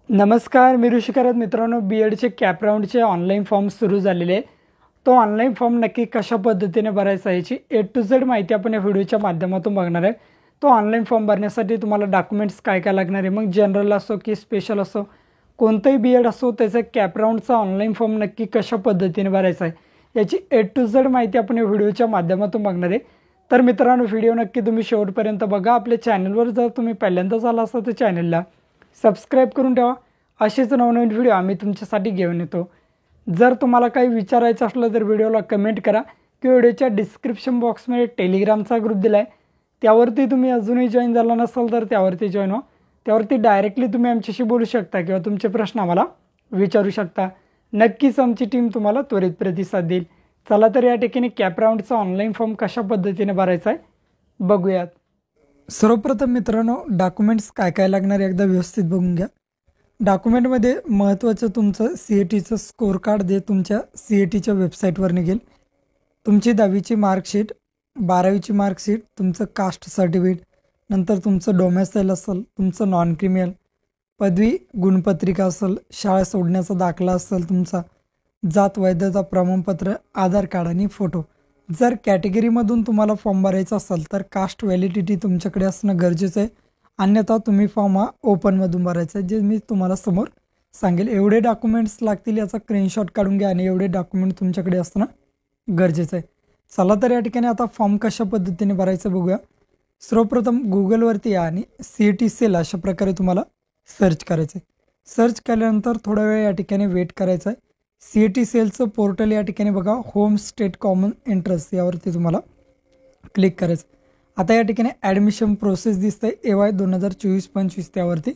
नमस्कार, मी ऋषिकारत मित्रांनो. बी-एडचे cap राऊंडचे online form सुरू झालेले आहे. तो ऑनलाईन फॉर्म नक्की कशा पद्धतीने भरायचा याची ए टू झेड माहिती आपण या व्हिडिओच्या माध्यमातून बघणार आहे. तो ऑनलाईन फॉर्म भरण्यासाठी तुम्हाला डॉक्युमेंट्स काय काय लागणार आहे, मग जनरल असो की स्पेशल असो, कोणतंही बी-एड असो, त्याचा कॅप राऊंडचा ऑनलाईन फॉर्म नक्की कशा पद्धतीने भरायचा आहे याची ए टू झेड माहिती आपण या व्हिडिओच्या माध्यमातून बघणार आहे. तर मित्रांनो, व्हिडिओ नक्की तुम्ही शेवटपर्यंत बघा. आपल्या चॅनलवर जर तुम्ही पहिल्यांदाच आला असाल तर चॅनलला सबस्क्राईब करून ठेवा. असेच नवनवीन व्हिडिओ आम्ही तुमच्यासाठी घेऊन येतो. जर तुम्हाला काही विचारायचं असलं तर व्हिडिओला कमेंट करा किंवा व्हिडिओच्या डिस्क्रिप्शन बॉक्समध्ये टेलिग्रामचा ग्रुप दिला आहे, त्यावरती तुम्ही अजूनही जॉईन झाला नसाल तर त्यावरती जॉईन व्हा. त्यावरती डायरेक्टली तुम्ही आमच्याशी बोलू शकता किंवा तुमचे प्रश्न आम्हाला विचारू शकता. नक्कीच आमची टीम तुम्हाला त्वरित प्रतिसाद देईल. चला तर या ठिकाणी कॅप राऊंडचा ऑनलाईन फॉर्म कशा पद्धतीने भरायचा आहे बघूयात. सर्वप्रथम मित्रांनो, डॉक्युमेंट्स काय काय लागणार एकदा व्यवस्थित बघून घ्या. डॉक्युमेंटमध्ये महत्त्वाचं तुमचं CATचं स्कोर कार्ड जे तुमच्या CATच्या वेबसाईटवर निघेल, तुमची 10वीची मार्कशीट, 12वीची मार्कशीट, तुमचं कास्ट सर्टिफिकेट, नंतर तुमचं डोमेसाईल असेल, तुमचं नॉन क्रिमिनल, पदवी गुणपत्रिका असेल, शाळा सोडण्याचा दाखला असेल, तुमचा जात वैधता प्रमाणपत्र, आधार कार्ड आणि फोटो. जर कॅटेगरीमधून तुम्हाला फॉर्म भरायचा असेल तर कास्ट व्हॅलिडिटी तुमच्याकडे असणं गरजेचं आहे. अन्यथा तुम्ही फॉर्म हा ओपनमधून भरायचा आहे, जे मी तुम्हाला समोर सांगेल. एवढे डॉक्युमेंट्स लागतील याचा स्क्रीनशॉट काढून घ्या आणि एवढे डॉक्युमेंट तुमच्याकडे असणं गरजेचं आहे. चला तर या ठिकाणी आता फॉर्म कशा पद्धतीने भरायचं बघूया. सर्वप्रथम गुगलवरती या आणि CAT सेल अशा प्रकारे तुम्हाला सर्च करायचं आहे. सर्च केल्यानंतर थोडा वेळ या ठिकाणी वेट करायचा आहे. CAT सेलचं पोर्टल या ठिकाणी बघा, होम स्टेट कॉमन एंट्रन्स यावरती तुम्हाला क्लिक करायचं. आता या ठिकाणी ॲडमिशन प्रोसेस दिसतंय, AY 2024-25 त्यावरती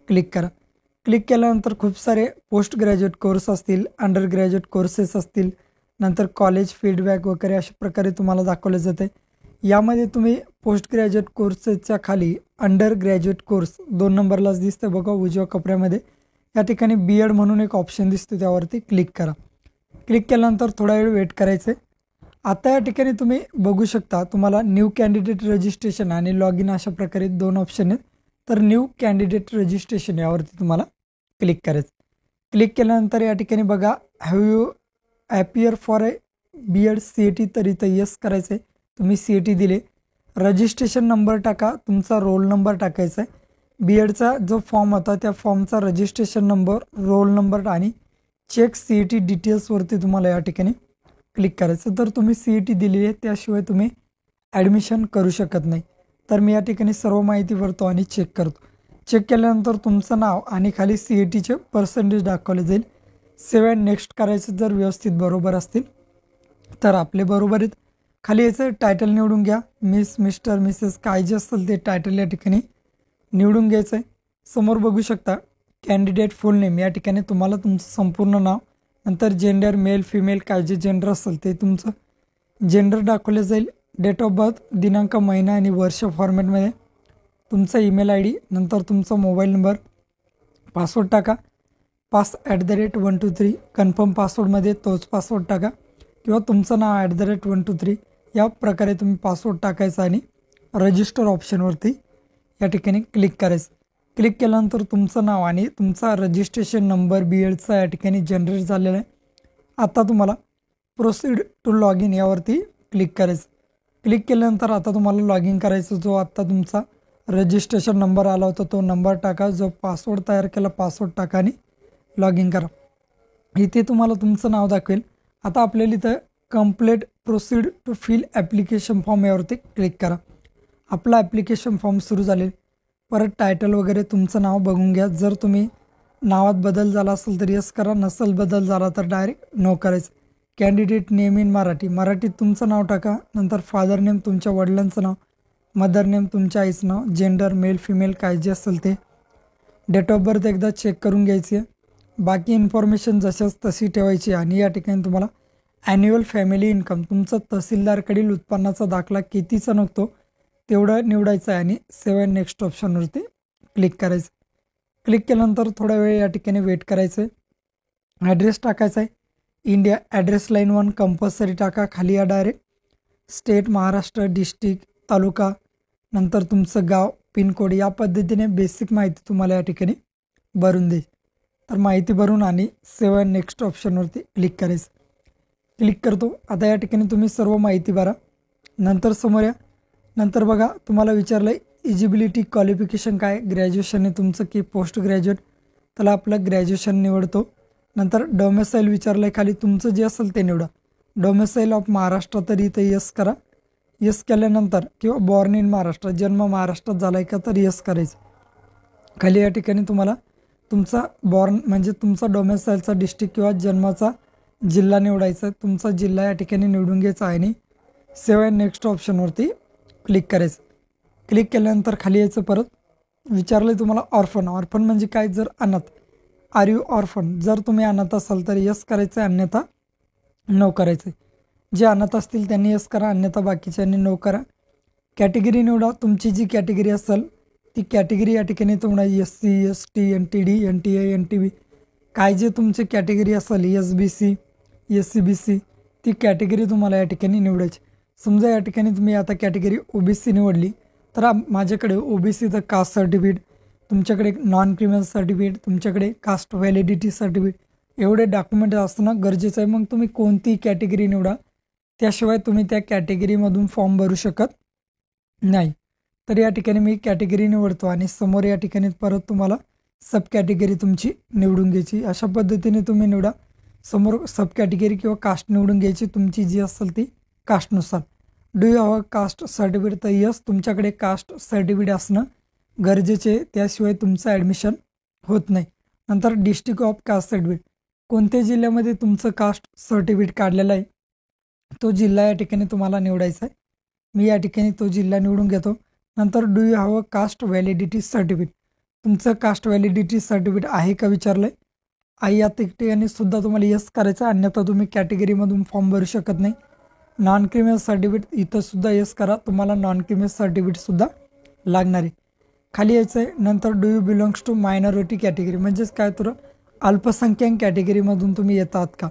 क्लिक करा. क्लिक केल्यानंतर खूप सारे पोस्ट ग्रॅज्युएट कोर्स असतील, अंडर ग्रॅज्युएट कोर्सेस असतील, नंतर कॉलेज फीडबॅक वगैरे अशा प्रकारे तुम्हाला दाखवलं जातं आहे. यामध्ये तुम्ही पोस्ट ग्रॅज्युएट कोर्सेसच्या खाली अंडर ग्रॅज्युएट कोर्स 2 नंबरलाच दिसतं बघा उजव्या कोपऱ्यामध्ये. या ठिकाणी B.Ed म्हणून एक ऑप्शन दिसतो, त्यावरती क्लिक करा. क्लिक केल्यानंतर थोडा वेळ वेट करायचं आहे. आता या ठिकाणी तुम्ही बघू शकता, तुम्हाला न्यू कॅन्डिडेट रजिस्ट्रेशन आणि लॉग इन अशा प्रकारे 2 ऑप्शन आहेत. तर न्यू कॅन्डिडेट रजिस्ट्रेशन यावरती तुम्हाला क्लिक करायचं. क्लिक केल्यानंतर या ठिकाणी बघा, have you appear for B.Ed CAT, तर इथं येस करायचं आहे. तुम्ही CAT दिले. रजिस्ट्रेशन नंबर टाका, तुमचा रोल नंबर टाकायचा आहे. B.Edचा जो फॉर्म होता त्या फॉर्मचा रजिस्ट्रेशन नंबर, रोल नंबर आणि चेक CAT डिटेल्सवरती तुम्हाला या ठिकाणी क्लिक करायचं. तर तुम्ही CAT दिलेली आहे, त्याशिवाय तुम्ही ॲडमिशन करू शकत नाही. तर मी या ठिकाणी सर्व माहिती भरतो आणि चेक करतो. चेक केल्यानंतर तुमचं नाव आणि खाली CATचे पर्सेंटेज दाखवले जाईल. सेव्ह अँड नेक्स्ट करायचं. जर व्यवस्थित बरोबर असतील तर आपले बरोबर आहेत. खाली याचं टायटल निवडून घ्या. मिस, मिस्टर, मिसेस काय जे असेल ते टायटल या ठिकाणी निवडून घ्यायचं आहे. समोर बघू शकता कॅन्डिडेट फुल नेम, या ठिकाणी तुम्हाला तुमचं संपूर्ण नाव, नंतर जेंडर मेल फिमेल काय जे जेंडर असेल ते तुमचं जेंडर दाखवलं जाईल. डेट ऑफ बर्थ, दिनांक, महिना आणि वर्ष फॉर्मॅटमध्ये, तुमचा ईमेल ID, नंतर तुमचा मोबाईल नंबर, पासवर्ड टाका. pass@123 कन्फर्म पासवर्डमध्ये तोच पासवर्ड टाका किंवा तुमचं नाव @123 या प्रकारे तुम्ही पासवर्ड टाकायचा आणि रजिस्टर ऑप्शनवरती या ठिकाणी क्लिक करायचं. क्लिक केल्यानंतर तुमचं नाव आणि तुमचा रजिस्ट्रेशन नंबर B.Edचा या ठिकाणी जनरेट झालेला आहे. आता तुम्हाला प्रोसीड टू लॉग इन यावरती क्लिक करायचं. क्लिक केल्यानंतर आता तुम्हाला लॉग इन करायचं. जो आत्ता तुमचा रजिस्ट्रेशन नंबर आला होता तो नंबर टाका, जो पासवर्ड तयार केला पासवर्ड टाका आणि लॉग इन करा. इथे तुम्हाला तुमचं नाव दाखवेल. आता आपल्याला इथं complete proceed to fill application form यावरती क्लिक करा. आपला ॲप्लिकेशन फॉर्म सुरू झालेला. परत टायटल वगैरे तुमचं नाव बघून घ्या. जर तुम्ही नावात बदल झाला असेल तर यस करा, नसेल बदल झाला तर डायरेक्ट नो करायचं. कॅन्डिडेट नेम इन मराठी, मराठीत तुमचं नाव टाका. नंतर फादर नेम तुमच्या वडिलांचं नाव, मदर नेम तुमच्या आईचं नाव, जेंडर मेल फिमेल काय जे असेल ते, डेट ऑफ बर्थ एकदा चेक करून घ्यायची आहे. बाकी इन्फॉर्मेशन जशाच तशी ठेवायची. आणि या ठिकाणी तुम्हाला ॲन्युअल फॅमिली इन्कम, तुमचं तहसीलदारकडील उत्पन्नाचा दाखला कितीचा निघतो तेवढं निवडायचं आहे आणि सेव्ह अँड नेक्स्ट ऑप्शनवरती क्लिक करायचं. क्लिक केल्यानंतर थोडा वेळ या ठिकाणी वेट करायचं आहे. ॲड्रेस टाकायचा आहे. इंडिया ॲड्रेस लाईन 1 कंपल्सरी टाका. खाली या डायरेक्ट स्टेट महाराष्ट्र, डिस्ट्रिक्ट, तालुका, नंतर तुमचं गाव, पिनकोड या पद्धतीने बेसिक माहिती तुम्हाला या ठिकाणी भरून दे. तर माहिती भरून आणि सेव्ह नेक्स्ट ऑप्शनवरती क्लिक करायचं. क्लिक करतो. आता या ठिकाणी तुम्ही सर्व माहिती भरा. नंतर समोर या. नंतर बघा तुम्हाला विचारलं आहे इजिबिलिटी क्वालिफिकेशन काय, ग्रॅज्युएशन आहे तुमचं की पोस्ट ग्रॅज्युएट. त्याला आपलं ग्रॅज्युएशन निवडतो. नंतर डोमेसाईल विचारलं आहे खाली, तुमचं जे असेल ते निवडा. डोमेसाईल ऑफ महाराष्ट्र तर इथं यस करा. यस केल्यानंतर किंवा बॉर्न इन महाराष्ट्र, जन्म महाराष्ट्रात झाला आहे का तर यस करायचं. खाली या ठिकाणी तुम्हाला तुमचा बॉर्न म्हणजे तुमचा डोमेसाईलचा डिस्ट्रिक्ट किंवा जन्माचा जिल्हा निवडायचा आहे. तुमचा जिल्हा या ठिकाणी निवडून घ्यायचा आहे आणि सेव्ह नेक्स्ट ऑप्शनवरती क्लिक करायचं. क्लिक केल्यानंतर खाली यायचं. परत विचारलं आहे तुम्हाला ऑर्फन. ऑर्फन म्हणजे काय, जर अनाथ. आर यू ऑर्फन, जर तुम्ही अनाथ असाल तर यस करायचं आहे, अन्यथा नो करायचं आहे. जे अनाथ असतील त्यांनी यस करा, अन्यथा बाकीच्यांनी नो करा. कॅटेगरी निवडा. तुमची जी कॅटेगरी असेल ती कॅटेगरी या ठिकाणी तुम्हाला SC ST NTD NTA NTB काय जे तुमचे कॅटेगरी असेल SBC SCBC ती कॅटेगरी तुम्हाला या ठिकाणी निवडायची. समजा या ठिकाणी तुम्ही आता कॅटेगरी OBC निवडली तर माझ्याकडे OBC तर कास्ट सर्टिफिकेट, तुमच्याकडे नॉन क्रिमिनल सर्टिफिकेट, तुमच्याकडे कास्ट व्हॅलिडिटी सर्टिफिकेट एवढे डॉक्युमेंट असणं गरजेचं आहे. मग तुम्ही कोणती कॅटेगरी निवडा, त्याशिवाय तुम्ही त्या कॅटेगरीमधून फॉर्म भरू शकत नाही. तर या ठिकाणी मी कॅटेगरी निवडतो आणि समोर या ठिकाणी परत तुम्हाला सब कॅटेगरी तुमची निवडून घ्यायची. अशा पद्धतीने तुम्ही निवडा. समोर सब कॅटेगरी किंवा कास्ट निवडून घ्यायची तुमची जी असेल ती कास्टनुसार. Do you have a caste certificate तर यस, तुमच्याकडे कास्ट सर्टिफिकेट असणं गरजेचे, त्याशिवाय तुमचं ॲडमिशन होत नाही. नंतर डिस्ट्रिक्ट ऑफ कास्ट सर्टिफिकेट, कोणत्या जिल्ह्यामध्ये तुमचं कास्ट सर्टिफिकेट काढलेलं आहे तो जिल्हा या ठिकाणी तुम्हाला निवडायचा आहे. मी या ठिकाणी तो जिल्हा निवडून घेतो. नंतर do you have a caste validity certificate, तुमचं कास्ट व्हॅलिडिटी सर्टिफिकेट आहे का विचारलं आहे. या ठिकाणी सुद्धा तुम्हाला यस करायचं, अन्यथा तुम्ही कॅटेगरीमधून फॉर्म भरू शकत नाही. नॉन क्रिमिनल सर्टिफिकेट इथं सुद्धा यस करा, तुम्हाला नॉन क्रिमिनल सर्टिफिकेटसुद्धा लागणार आहे. खाली यायचं आहे. नंतर do you belongs to minority category, म्हणजेच काय तर अल्पसंख्याक कॅटेगरीमधून तुम्ही येतात का.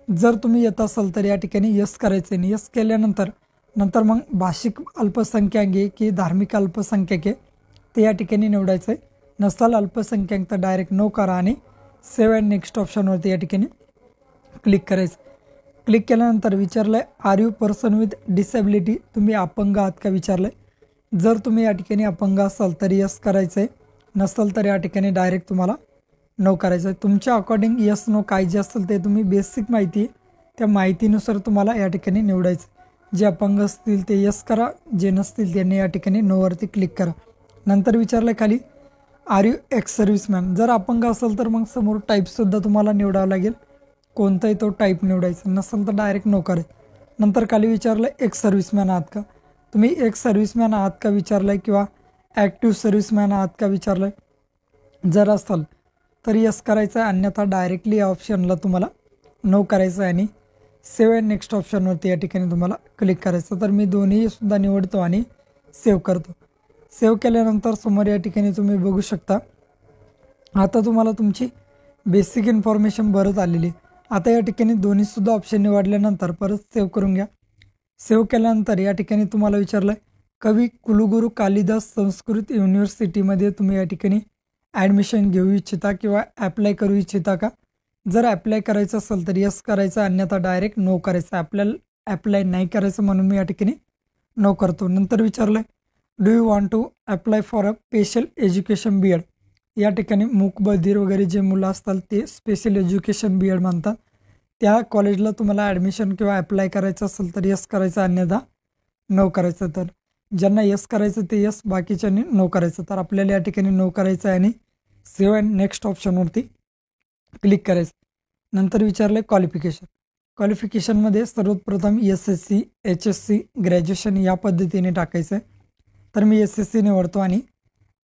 जर तुम्ही येत असाल तर या ठिकाणी यस करायचं आहे. यस केल्यानंतर मग भाषिक अल्पसंख्याक आहे की धार्मिक अल्पसंख्याक आहे ते या ठिकाणी निवडायचं आहे. नसाल अल्पसंख्याक तर डायरेक्ट नो करा आणि सेव्ह अँड नेक्स्ट ऑप्शनवरती या ठिकाणी क्लिक करायचं. क्लिक केल्यानंतर विचारलं आहे are you person with disability, तुम्ही अपंग आहात का विचारलं आहे. जर तुम्ही या ठिकाणी अपंग असाल तर यस करायचं आहे, नसाल तर या ठिकाणी डायरेक्ट तुम्हाला नो करायचं आहे. तुमच्या अकॉर्डिंग यस नो काय जे असेल ते तुम्ही बेसिक माहिती आहे त्या माहितीनुसार तुम्हाला या ठिकाणी निवडायचं. जे अपंग असतील ते यस करा, जे नसतील त्यांनी या ठिकाणी नोवरती क्लिक करा. नंतर विचारलं खाली आर यू एक्स सर्व्हिसमॅन, जर अपंग असेल तर मग समोर टाईपसुद्धा तुम्हाला निवडावं लागेल, कोणताही तो टाईप निवडायचा, नसेल तर डायरेक्ट नो करायचं. नंतर खाली विचारलं एक्स सर्व्हिसमॅन आहात का, तुम्ही एक्स सर्व्हिसमॅन आहात का विचारलं आहे किंवा ॲक्टिव्ह सर्व्हिसमॅन आहात का विचारलं आहे. जर असाल तर यस करायचं आहे, अन्यथा डायरेक्टली या ऑप्शनला तुम्हाला नो करायचं आहे आणि सेव्ह अँड नेक्स्ट ऑप्शनवरती या ठिकाणी तुम्हाला क्लिक करायचं. तर मी दोन्हीसुद्धा निवडतो आणि सेव्ह करतो. सेव्ह केल्यानंतर समोर या ठिकाणी तुम्ही बघू शकता आता तुम्हाला तुमची बेसिक इन्फॉर्मेशन भरत आलेली. आता या ठिकाणी दोन्हीसुद्धा ऑप्शन निवडल्यानंतर परत सेव्ह करून घ्या. सेव्ह केल्यानंतर या ठिकाणी तुम्हाला विचारलं आहे कवी कुलगुरू कालिदास संस्कृत युनिव्हर्सिटीमध्ये तुम्ही या ठिकाणी ॲडमिशन घेऊ इच्छिता किंवा ॲप्लाय करू इच्छिता का. जर ॲप्लाय करायचं असेल तर यस करायचं, अन्यथा डायरेक्ट नो करायचं. आपल्याला ॲप्लाय नाही करायचं म्हणून मी या ठिकाणी नो करतो. नंतर विचारलं आहे do you want to apply for a special education BEd, या ठिकाणी मूक बधीर वगैरे जे मुलं असतात ते स्पेशल एज्युकेशन BEd म्हणतात. त्या कॉलेजला तुम्हाला ॲडमिशन किंवा ॲप्लाय करायचं असेल तर यस करायचं, अन्यथा नो करायचं. तर ज्यांना यस करायचं ते यस, बाकीच्यांनी नो करायचं. तर आपल्याला या ठिकाणी नो करायचं आहे आणि सेव्ह अँड नेक्स्ट ऑप्शनवरती क्लिक करायचं. नंतर विचारलं क्वालिफिकेशन. क्वालिफिकेशनमध्ये सर्वप्रथम SSC HSC ग्रॅज्युएशन या पद्धतीने टाकायचं आहे. तर मी SSC निवडतो आणि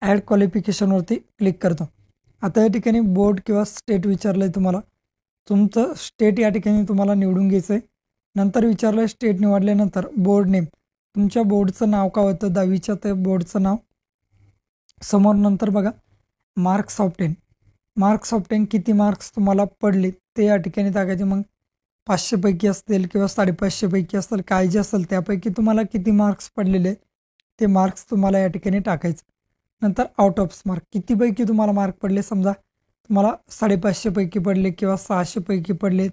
ॲड क्वालिफिकेशनवरती क्लिक करतो. आता या ठिकाणी बोर्ड किंवा स्टेट विचारलं आहे तुम्हाला, तुमचं स्टेट या ठिकाणी तुम्हाला निवडून घ्यायचं आहे. नंतर विचारलं आहे स्टेट निवडल्यानंतर बोर्ड नेम, तुमच्या बोर्डचं नाव का होतं 10वीच्या ते बोर्डचं नाव. समोर नंतर बघा मार्क्स ऑफ 10, मार्क्स ऑफ 10 किती मार्क्स तुम्हाला पडले ते या ठिकाणी टाकायचे. मग 500 पैकी असतील किंवा 550 पैकी असतील, काय जे असेल त्यापैकी तुम्हाला किती मार्क्स पडलेले ते मार्क्स तुम्हाला या ठिकाणी टाकायचं. नंतर आउट ऑफ मार्क, कितीपैकी तुम्हाला मार्क पडले, समजा तुम्हाला 550 पैकी पडले किंवा 600 पैकी पडलेत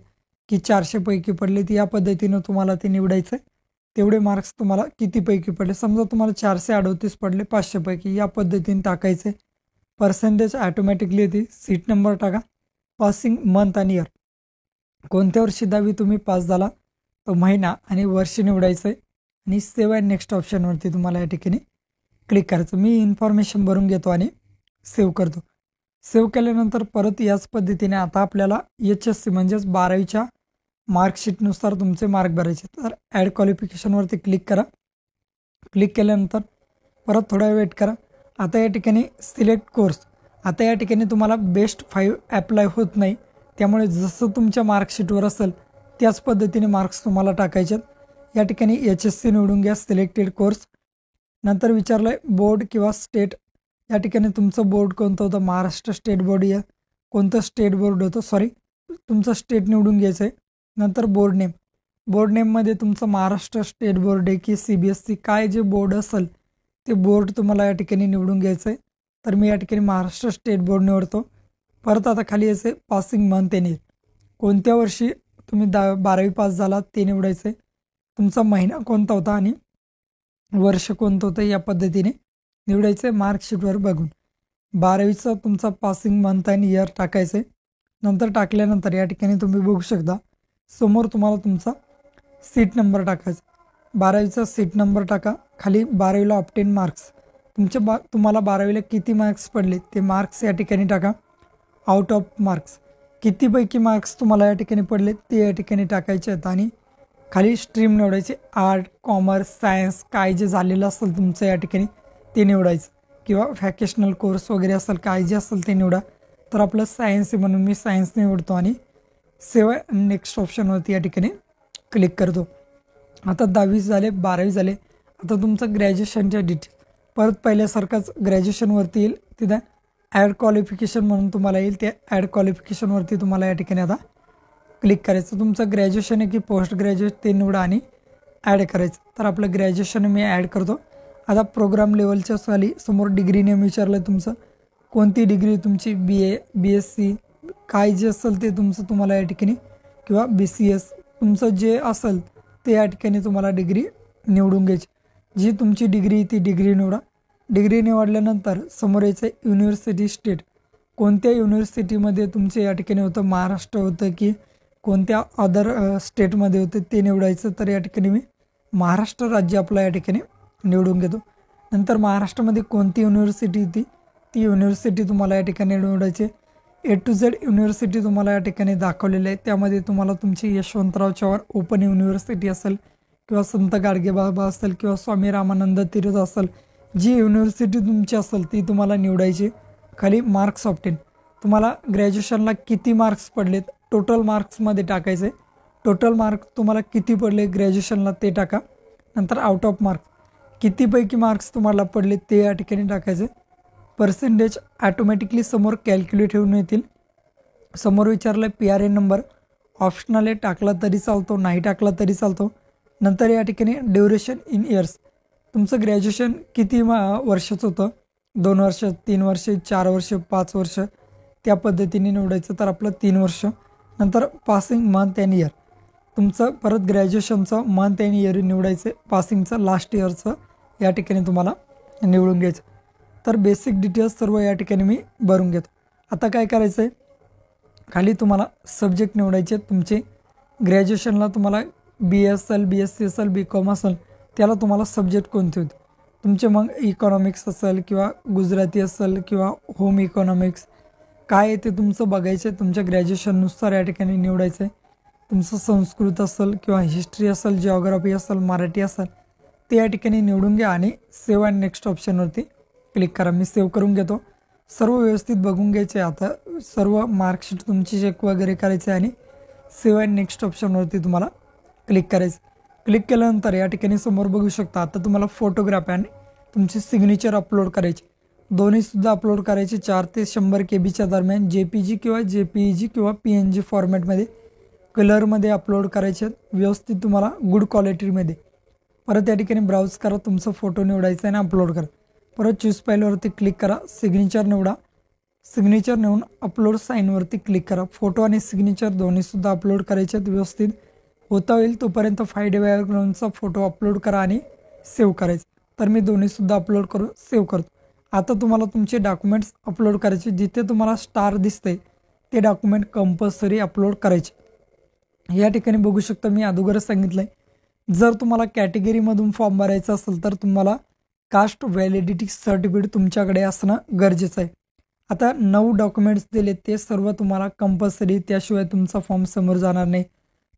की 400 पैकी पडलेत, या पद्धतीनं तुम्हाला ते निवडायचं आहे. तेवढे मार्क्स तुम्हाला किती पैकी पडले, समजा तुम्हाला 438 पडले 500 पैकी, या पद्धतीने टाकायचे. पर्सेंटेज ऑटोमॅटिकली येते. सीट नंबर टाका, पासिंग मंथ आणि इयर, कोणत्या वर्षी 10वी तुम्ही पास झाला तो महिना आणि वर्ष निवडायचं आहे आणि सेव्ह अँड नेक्स्ट ऑप्शनवरती तुम्हाला या ठिकाणी क्लिक करायचं. मी इन्फॉर्मेशन भरून घेतो आणि सेव्ह करतो. सेव्ह केल्यानंतर परत याच पद्धतीने आता आपल्याला HSC म्हणजेच 12वीच्या मार्कशीटनुसार तुमचे मार्क भरायचे. तर ॲड क्वालिफिकेशनवरती क्लिक करा. क्लिक केल्यानंतर परत थोडा वेट करा. आता या ठिकाणी सिलेक्ट कोर्स, आता या ठिकाणी तुम्हाला बेस्ट 5 ॲप्लाय होत नाही, त्यामुळे जसं तुमच्या मार्कशीटवर असेल त्याच पद्धतीने मार्क्स तुम्हाला टाकायचे आहेत. या ठिकाणी HSC निवडून घ्या, सिलेक्टेड कोर्स. नंतर विचारलं आहे बोर्ड किंवा स्टेट, या ठिकाणी तुमचं बोर्ड कोणतं होतं, महाराष्ट्र स्टेट बोर्ड या कोणतं स्टेट बोर्ड होतं, सॉरी तुमचं स्टेट निवडून घ्यायचं आहे. नंतर बोर्ड नेम, बोर्ड नेममध्ये तुमचं महाराष्ट्र स्टेट बोर्ड आहे की CBSE, काय जे बोर्ड असेल ते बोर्ड तुम्हाला या ठिकाणी निवडून घ्यायचं आहे. तर मी या ठिकाणी महाराष्ट्र स्टेट बोर्ड निवडतो. परत आता खाली यायचं पासिंग मंथ आणि कोणत्या वर्षी तुम्ही 12वी पास झाला ते निवडायचं आहे. तुमचा महिना कोणता होता आणि वर्ष कोणतं होतं या पद्धतीने निवडायचं आहे मार्कशीटवर बघून. 12वीचा तुमचा पासिंग मंथ आणि इयर टाकायचं आहे. नंतर टाकल्यानंतर या ठिकाणी तुम्ही बघू शकता समोर तुम्हाला तुमचा सीट नंबर टाकायचा. 12वीचा सीट नंबर टाका. खाली 12वीला ऑप्टेन मार्क्स, तुम्हाला 12वीला किती मार्क्स पडले ते मार्क्स या ठिकाणी टाका. आउट ऑफ मार्क्स, कितीपैकी मार्क्स तुम्हाला या ठिकाणी पडले ते या ठिकाणी टाकायचे आहेत. आणि खाली स्ट्रीम निवडायचे, आर्ट, कॉमर्स, सायन्स, काय जे झालेलं असेल तुमचं या ठिकाणी ते निवडायचं, किंवा व्हॅकेशनल कोर्स वगैरे असेल काय जे असेल ते निवडा. तर आपलं सायन्स आहे म्हणून मी सायन्स निवडतो आणि सेव्ह अँड नेक्स्ट ऑप्शनवरती या ठिकाणी क्लिक करतो. आता 10वी झाले, 12वी झाले. आता तुमचं ग्रॅज्युएशनच्या डिटेल परत पहिल्यासारखाच ग्रॅज्युएशनवरती येईल. तिथं ॲड क्वालिफिकेशन म्हणून तुम्हाला येईल, त्या ॲड क्वालिफिकेशनवरती तुम्हाला या ठिकाणी आता क्लिक करायचं. तुमचं ग्रॅज्युएशन आहे की पोस्ट ग्रॅज्युएट ते निवडा आणि ॲड करायचं. तर आपलं ग्रॅज्युएशन मी ॲड करतो. आता प्रोग्राम लेवलच्या खाली समोर डिग्री नेम विचारलं आहे तुमचं, कोणती डिग्री तुमची, BA, BSc, काय जे असेल ते तुमचं तुम्हाला या ठिकाणी, किंवा BCS, तुमचं जे असेल ते या ठिकाणी तुम्हाला डिग्री निवडून घ्यायची. जी तुमची डिग्री ती डिग्री निवडा. डिग्री निवडल्यानंतर समोर यायचं युनिव्हर्सिटी स्टेट, कोणत्या युनिव्हर्सिटीमध्ये तुमचे या ठिकाणी होतं, महाराष्ट्र होतं की कोणत्या अदर स्टेटमध्ये होतं ते निवडायचं. तर या ठिकाणी मी महाराष्ट्र राज्य आपलं या ठिकाणी निवडून घेतो. नंतर महाराष्ट्रामध्ये कोणती युनिव्हर्सिटी होती ती युनिव्हर्सिटी तुम्हाला या ठिकाणी निवडायची. A to Z युनिव्हर्सिटी तुम्हाला या ठिकाणी दाखवलेली आहे. त्यामध्ये तुम्हाला तुमची यशवंतराव चव्हाण ओपन युनिव्हर्सिटी असेल किंवा संत गाडगेबाबा असेल किंवा स्वामी रामानंद तीर्थ असेल, जी युनिव्हर्सिटी तुमची असेल ती तुम्हाला निवडायची. खाली मार्क्स ऑप्टेन, तुम्हाला ग्रॅज्युएशनला किती मार्क्स पडलेत टोटल मार्क्समध्ये टाकायचे. टोटल मार्क्स तुम्हाला किती पडले ग्रॅज्युएशनला ते टाका. नंतर आउट ऑफ मार्क्स, कितीपैकी मार्क्स तुम्हाला पडले ते या ठिकाणी टाकायचे. पर्सेंटेज ॲटोमॅटिकली समोर कॅल्क्युलेट होऊन येतील. समोर विचारलं आहे PRN नंबर, ऑप्शनल आहे, टाकला तरी चालतो, नाही टाकला तरी चालतो. नंतर या ठिकाणी ड्युरेशन इन इयर्स, तुमचं ग्रॅज्युएशन किती वर्षाचं होतं, 2 वर्ष, 3 वर्ष, 4 वर्ष, 5 वर्ष, त्या पद्धतीने निवडायचं. तर आपलं 3 वर्ष. नंतर पासिंग मंथ अँड इयर, तुमचं परत ग्रॅज्युएशनचं मंथ अँड इयर निवडायचं. पासिंगचं लास्ट इयरचं या ठिकाणी तुम्हाला निवडून घ्यायचं. तर बेसिक डिटेल्स सर्व या ठिकाणी मी भरून घेतो. आता काय करायचं आहे, खाली तुम्हाला सब्जेक्ट निवडायचे. तुमचे ग्रॅज्युएशनला तुम्हाला BA असेल, BSc असेल, BCom असेल, त्याला तुम्हाला सब्जेक्ट कोणते होते तुमचे, मग इकॉनॉमिक्स असेल किंवा गुजराती असेल किंवा होम इकॉनॉमिक्स, काय आहे ते तुमचं बघायचं आहे. तुमच्या ग्रॅज्युएशननुसार या ठिकाणी निवडायचं आहे. तुमचं संस्कृत असेल किंवा हिस्ट्री असेल, जिओग्राफी असेल, मराठी असेल, ते या ठिकाणी निवडून घ्या आणि सेव्ह अँड नेक्स्ट ऑप्शनवरती क्लिक करा. मी सेव्ह करून घेतो. सर्व व्यवस्थित बघून घ्यायचे. आता सर्व मार्कशीट तुमची चेक वगैरे करायचे आणि सेव्ह अँड नेक्स्ट ऑप्शनवरती तुम्हाला क्लिक करायचं. क्लिक केल्यानंतर या ठिकाणी समोर बघू शकता आता तुम्हाला फोटोग्राफ आणि तुमची सिग्नेचर अपलोड करायची. दोन्हीसुद्धा अपलोड करायचे 4 ते 100 KB दरम्यान, JPG किंवा JPEG किंवा PNG फॉर्मॅटमध्ये, कलरमध्ये अपलोड करायचे आहेत. व्यवस्थित तुम्हाला गुड क्वालिटीमध्ये. परत या ठिकाणी ब्राउज करा, तुमचा फोटो निवडायचा आणि अपलोड करा. परत चूज फाईलवरती क्लिक करा, सिग्नेचर निवडा. सिग्नेचर नेऊन अपलोड साईनवरती क्लिक करा। फोटो आणि सिग्नेचर दोन्हीसुद्धा अपलोड करायचे आहेत। व्यवस्थित होता होईल तोपर्यंत 5D बॅकग्राऊंडचा फोटो अपलोड करा आणि सेव्ह करायचं। तर मी दोन्हीसुद्धा अपलोड करून सेव्ह करतो। आता तुम्हाला तुमचे डॉक्युमेंट्स अपलोड करायचे, जिथे तुम्हाला स्टार दिसते ते डॉक्युमेंट कंपल्सरी अपलोड करायचे। या ठिकाणी बघू शकता मी अगोदरच सांगितलं आहे, जर तुम्हाला कॅटेगरीमधून फॉर्म भरायचा असेल तर तुम्हाला कास्ट व्हॅलिडिटी सर्टिफिकेट तुमच्याकडे असणं गरजेचं आहे। आता 9 डॉक्युमेंट्स दिले ते सर्व तुम्हाला कंपल्सरी, त्याशिवाय तुमचा फॉर्म समोर जाणार नाही।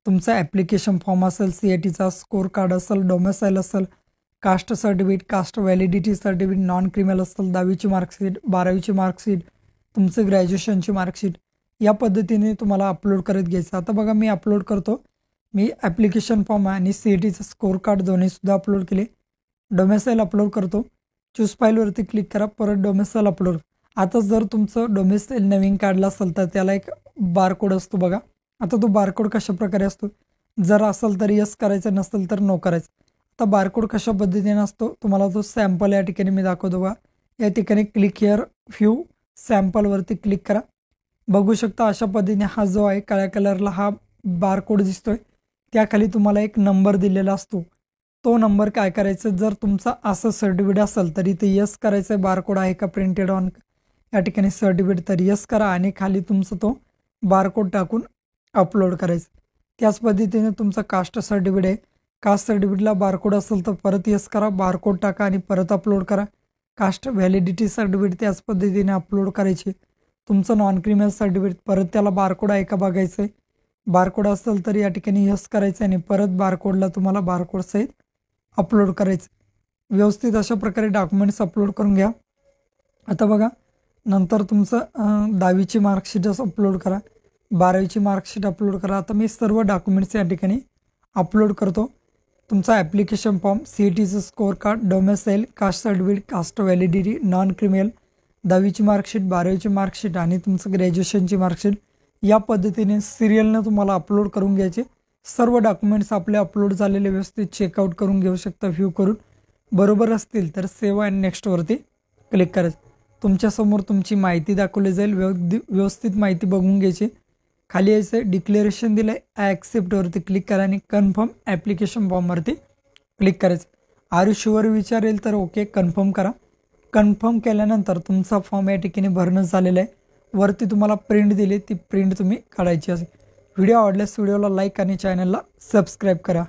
तुमचा ॲप्लिकेशन फॉर्म असेल, CITचा स्कोर कार्ड असेल, डोमेसाईल असेल, caste certificate, caste validity certificate, non criminal असेल, 10वीची मार्कशीट, 12वीची मार्कशीट, तुमचं ग्रॅज्युएशनची मार्कशीट, या पद्धतीने तुम्हाला अपलोड करत घ्यायचं। आता बघा मी अपलोड करतो। मी ॲप्लिकेशन फॉर्म आणि CITचं स्कोर कार्ड दोन्हीसुद्धा अपलोड केले। डोमेसाईल अपलोड करतो। चूज फाईलवरती क्लिक करा, परत डोमेसाईल अपलोड। आता जर तुमचं डोमेसाईल नवीन काढलं असेल तर त्याला एक बारकोड असतो बघा। आता तो बारकोड कशा प्रकारे असतो, जर असेल तर यस करायचं, नसेल तर नो करायचं। आता बारकोड कशा पद्धतीने असतो तुम्हाला तो सॅम्पल या ठिकाणी मी दाखवतो बघा। या ठिकाणी क्लिक हिअर व्ह्यू सॅम्पलवरती क्लिक करा। बघू शकता अशा पद्धतीने हा जो आहे काळ्या कलरला हा बारकोड दिसतोय, त्याखाली तुम्हाला एक नंबर दिलेला असतो। तो नंबर काय करायचं, जर तुमचा असं सर्टिफिकेट असेल तर इथे यस करायचं, बारकोड आहे का प्रिंटेड ऑन या ठिकाणी सर्टिफिकेट, तर यस करा आणि खाली तुमचा तो बारकोड टाकून अपलोड करायचं। त्याच पद्धतीने तुमचा कास्ट सर्टिफिकेट आहे, कास्ट सर्टिफिकेटला बारकोड असेल तर परत यस करा, बारकोड टाका आणि परत अपलोड करा। कास्ट व्हॅलिडिटी सर्टिफिकेट त्याच पद्धतीने अपलोड करायचे। तुमचं नॉन क्रिमिनल सर्टिफिकेट, परत त्याला बारकोड आहे का बघायचं आहे, बारकोड असेल तर या ठिकाणी यस करायचं आणि परत बारकोडला तुम्हाला बारकोड सहित अपलोड करायचं। व्यवस्थित अशा प्रकारे डॉक्युमेंट्स अपलोड करून घ्या। आता बघा नंतर तुमचं 10वीची मार्कशीटच अपलोड करा, 12वीची मार्कशीट अपलोड करा। आता मी सर्व डॉक्युमेंट्स या ठिकाणी अपलोड करतो। तुमचा ॲप्लिकेशन फॉर्म, CITचं score card, domicile, caste certificate, caste validity, non criminal, 10वीची मार्कशीट, 12वीची मार्कशीट आणि तुमचं ग्रॅज्युएशनची मार्कशीट, या पद्धतीने सिरियलनं तुम्हाला अपलोड करून घ्यायचे। सर्व डॉक्युमेंट्स आपले अपलोड झालेले व्यवस्थित चेकआउट करून घेऊ शकता। व्ह्यू करून बरोबर असतील तर सेव्ह अँड नेक्स्टवरती क्लिक करायचं। तुमच्यासमोर तुमची माहिती दाखवली जाईल, व्यवस्थित माहिती बघून घ्यायची। खाली यायचं डिक्लेरेशन दिलं आहे, आय ॲक्सेप्टवरती क्लिक करा आणि कन्फर्म ॲप्लिकेशन फॉर्मवरती क्लिक करायचं। आर यू शुअर विचारेल तर ओके कन्फर्म करा। कन्फर्म केल्यानंतर तुमचा फॉर्म या ठिकाणी भरणं झालेलं आहे। वरती तुम्हाला प्रिंट दिली, ती प्रिंट तुम्ही काढायची असेल। व्हिडिओ आवडल्यास व्हिडिओला लाईक आणि चॅनलला सबस्क्राईब करा।